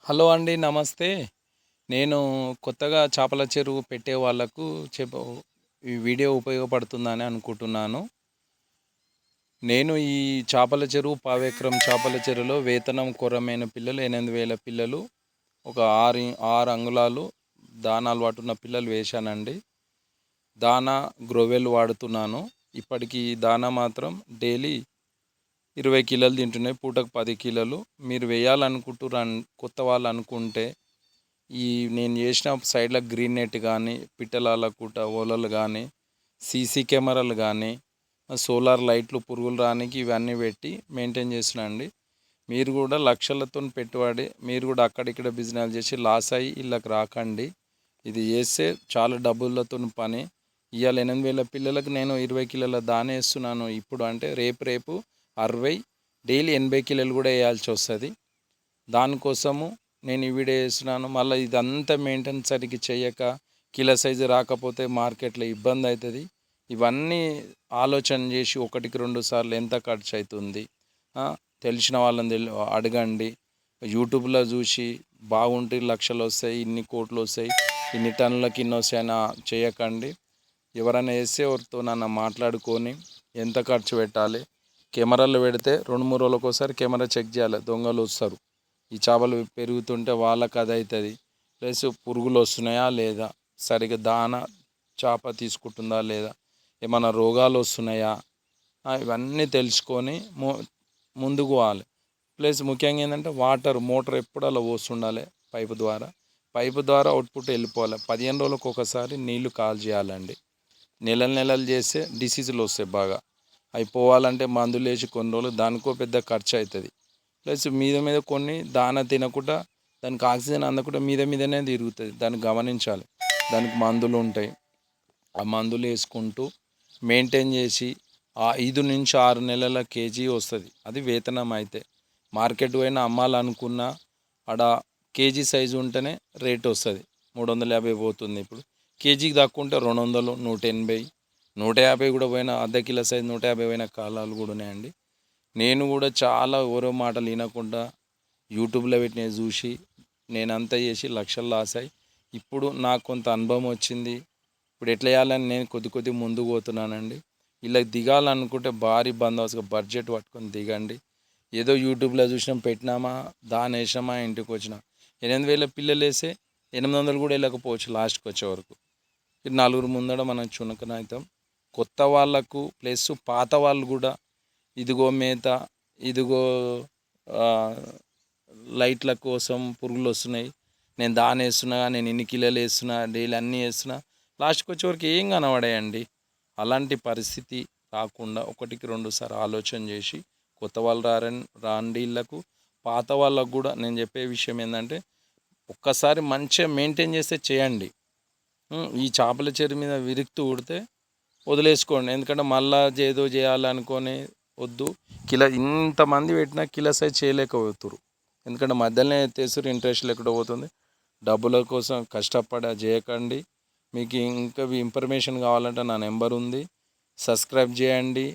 Hello అండి, నమస్తే. నేను కొత్తగా చేపల చెరువు పెట్టే వాళ్ళకు ఈ వీడియో ఉపయోగపడుతుందని అనుకుంటున్నాను. నేను ఈ చేపల చెరువు పావెకరం చేపల చెరువులో వేతనం కొరమైన పిల్లలు 8,000 పిల్లలు, ఒక 6 అంగుళాలు దానా అలవాటున్న పిల్లలు వేశానండి. దానా గ్రోవెల్ వాడుతున్నాను. ఇప్పటికి దానా మాత్రం డైలీ 20 కిలోలు తింటున్నాయి, పూటకు 10 కిలోలు. మీరు వేయాలనుకుంటున్నారు కొత్త వాళ్ళు అనుకుంటే, ఈ నేను చేసిన సైడ్లో గ్రీన్ నెట్ కానీ, పిట్టలాల కూట ఓలలు కానీ, సీసీ కెమెరాలు కానీ, సోలార్ లైట్లు పురుగులు రానికి ఇవన్నీ పెట్టి మెయింటైన్ చేసిన అండి. మీరు కూడా లక్షలతో పెట్టుబడి, మీరు కూడా అక్కడిక్కడ బిజినెస్ చేసి లాస్ అయ్యి ఇళ్ళకి రాకండి. ఇది చేస్తే చాలా డబ్బులతో పని. ఇవాళ 8,000 పిల్లలకు నేను 20 కిలోల దానా వేస్తున్నాను. ఇప్పుడు అంటే రేపు 60, డైలీ 80 కిలోలు కూడా వేయాల్సి వస్తుంది. దానికోసము నేను ఈ వీడియో చేస్తున్నాను. మళ్ళీ ఇదంతా మెయింటైన్ సరిగ్గా చేయక కిలో సైజు రాకపోతే మార్కెట్లో ఇబ్బంది అవుతుంది. ఇవన్నీ ఆలోచన చేసి 1-2 సార్లు ఎంత ఖర్చు అవుతుంది తెలిసిన వాళ్ళని అడగండి. యూట్యూబ్లో చూసి బాగుంటే లక్షలు వస్తాయి, ఇన్ని కోట్లు వస్తాయి, ఇన్ని టన్నులకి ఇన్ని వస్తాయని చేయకండి. ఎవరైనా వేస్తే ఎవరితో నన్ను మాట్లాడుకొని ఎంత ఖర్చు పెట్టాలి, కెమెరాలు పెడితే 2-3 రోజులకు ఒకసారి కెమెరా చెక్ చేయాలి. దొంగలు వస్తారు. ఈ చేపలు పెరుగుతుంటే వాళ్ళకి అది అవుతుంది. ప్లస్ పురుగులు వస్తున్నాయా లేదా, సరిగ్గా దానా చేప తీసుకుంటుందా లేదా, ఏమైనా రోగాలు వస్తున్నాయా, ఇవన్నీ తెలుసుకొని ముందుకు పోవాలి. ప్లస్ ముఖ్యంగా ఏంటంటే మోటార్ ఎప్పుడు అలా పోస్తుండాలి. పైపు ద్వారా అవుట్పుట్ వెళ్ళిపోవాలి. 15 రోజులకు ఒకసారి నీళ్లు కాల్ చేయాలండి. నెలలు చేస్తే డిసీజులు వస్తాయి బాగా. అవి పోవాలంటే మందులు వేసి కొన్ని రోజులు, దానికో పెద్ద ఖర్చు అవుతుంది. ప్లస్ మీద కొన్ని దానా తినకుండా, దానికి ఆక్సిజన్ అందకుండా మీదనే తిరుగుతుంది. దాన్ని గమనించాలి. దానికి మందులు ఉంటాయి. ఆ మందులు వేసుకుంటూ మెయింటైన్ చేసి 5-6 నెలల కేజీ వస్తుంది. అది వేతనం అయితే. మార్కెట్ పోయినా అమ్మాలనుకున్న ఆడ కేజీ సైజు ఉంటేనే రేట్ వస్తుంది. 350 పోతుంది. ఇప్పుడు కేజీకి తక్కువ ఉంటే 200, 180, 150 కూడా పోయిన, అర్ధ కిలో సైజు 150 పోయిన కాలాలు కూడా ఉన్నాయండి. నేను కూడా చాలా ఎవరో మాటలు వినకుండా యూట్యూబ్లో పెట్టినవి చూసి నేనంతా చేసి లక్షలు లాస్ అయ్యి, ఇప్పుడు నాకు కొంత అనుభవం వచ్చింది. ఇప్పుడు ఎట్లా చేయాలని నేను కొద్ది ముందుకు పోతున్నానండి. ఇలా దిగాలనుకుంటే భారీ బందోబస్తుగా బడ్జెట్ పట్టుకొని దిగండి. ఏదో యూట్యూబ్లో చూసినాం, పెట్టినామా, దాని వేసామా, ఇంటికి వచ్చినా. 8,000 పిల్లలు వేస్తే 800 కూడా వెళ్ళకపోవచ్చు లాస్ట్కి వచ్చే వరకు. నలుగురు ముందర మనం చునకనవుతాం. కొత్త వాళ్ళకు ప్లస్ పాత వాళ్ళు కూడా ఇదిగో మేత, ఇదిగో లైట్ల కోసం పురుగులు వస్తున్నాయి, నేను దాని వేస్తున్నా, నేను ఇన్ని కిలోలు వేస్తున్నా, డైలీ అన్నీ వేస్తున్నా, లాస్ట్కి వచ్చేవరకు ఏం కనబడాయండి. అలాంటి పరిస్థితి రాకుండా 1-2 సార్లు ఆలోచన చేసి కొత్త వాళ్ళు రాండి ఇళ్ళకు. పాత వాళ్ళకు కూడా నేను చెప్పే విషయం ఏంటంటే, ఒక్కసారి మంచిగా మెయింటైన్ చేస్తే చేయండి. ఈ చేపల చెరువు మీద విరక్తి ఉడితే వదిలేసుకోండి. ఎందుకంటే మళ్ళా ఏదో చేయాలనుకొని వద్దు. ఇంతమంది పెట్టినా కిలో సైజ్ చేయలేకపోతున్నారు. ఎందుకంటే మధ్యలోనే ఎత్తేస్తారు, ఇంట్రెస్ట్ లేకుండా పోతుంది. డబ్బుల కోసం కష్టపడి చేయకండి. మీకు ఇంకా ఇన్ఫర్మేషన్ కావాలంటే నా నెంబర్ ఉంది. సబ్స్క్రైబ్ చేయండి,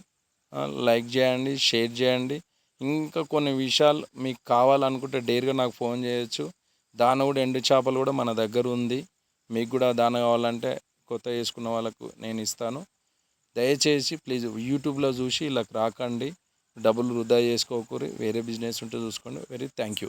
లైక్ చేయండి, షేర్ చేయండి. ఇంకా కొన్ని విషయాలు మీకు కావాలనుకుంటే డైరెక్ట్గా నాకు ఫోన్ చేయొచ్చు. దాన కూడా ఎండు చేపలు కూడా మన దగ్గర ఉంది. మీకు కూడా దాన కావాలంటే కొత్త వేసుకున్న వాళ్ళకు నేను ఇస్తాను. దయచేసి ప్లీజ్ యూట్యూబ్లో చూసి ఇలా రాకండి. డబ్బులు వృధా చేసుకోకూరి. వేరే బిజినెస్ ఉంటే చూసుకోండి. Thank you.